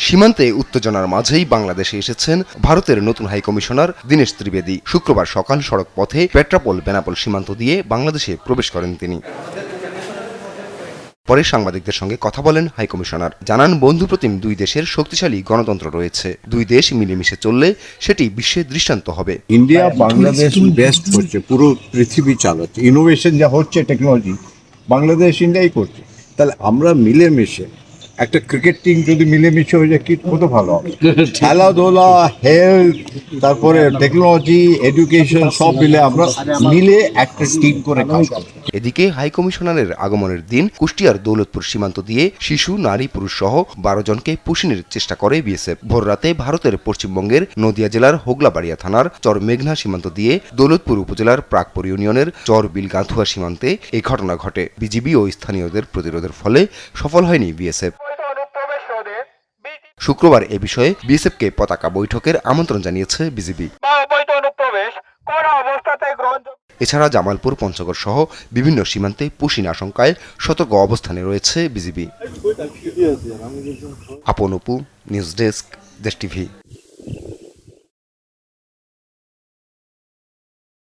সীমান্তে উত্তেজনার মাঝেই বাংলাদেশে এসেছেন ভারতের নতুন হাইকমিশনার দীনেশ ত্রিবেদী। শুক্রবার সকাল সড়ক পথে পেট্রাপোল বেনাপোল সীমান্ত দিয়ে বাংলাদেশে প্রবেশ করেন তিনি। পরে সাংবাদিকদের সঙ্গে কথা বলেন হাইকমিশনার। জানান, বন্ধুপ্রতিম দুই দেশের শক্তিশালী গণতন্ত্র রয়েছে। দুই দেশ মিলেমিশে চললে সেটি বিশ্বের দৃষ্টান্ত হবে। ইন্ডিয়া বাংলাদেশ বেস্ট হচ্ছে, পুরো পৃথিবী চালাচ্ছে। ইনোভেশন যা হচ্ছে টেকনোলজি, বাংলাদেশ ইন্ডিয়াই করছে। তাহলে আমরা মিলেমিশে, একটা ক্রিকেট টিম যদি মিলেমিশে হয়ে যায় কি কত ভালো হবে। খেলাধুলা, হেলথ, তারপরে টেকনোলজি, এডুকেশন সব মিলে আমরা মিলে একটা টিম করে কাজ করব। এদিকে হাইকমিশনারের আগমনের দিন কুষ্টিয়ার দৌলতপুর সীমান্ত দিয়ে শিশু, নারী, পুরুষ সহ 12 জনকে পুশিনের চেষ্টা করে বিএসএফ। ভোররাতে ভারতের পশ্চিমবঙ্গের নদিয়া জেলার হোগলাবাড়িয়া থানার চর মেঘনা সীমান্ত দিয়ে দৌলতপুর উপজেলার প্রাকপুর ইউনিয়নের চর বিলগাঁথুয়া সীমান্তে এই ঘটনা ঘটে। বিজিবি ও স্থানীয়দের প্রতিরোধের ফলে সফল হয়নি বিএসএফ। শুক্রবার এ বিষয়ে বিএসএফকে পতাকা বৈঠকের আমন্ত্রণ জানিয়েছে বিজিবি। এছাড়া জামালপুর, পঞ্চগড় সহ বিভিন্ন সীমান্তে পুশিন আশঙ্কায় সতর্ক অবস্থানে রয়েছে বিজিবি। আপন অপু, নিউজ ডেস্ক, দেশ টিভি।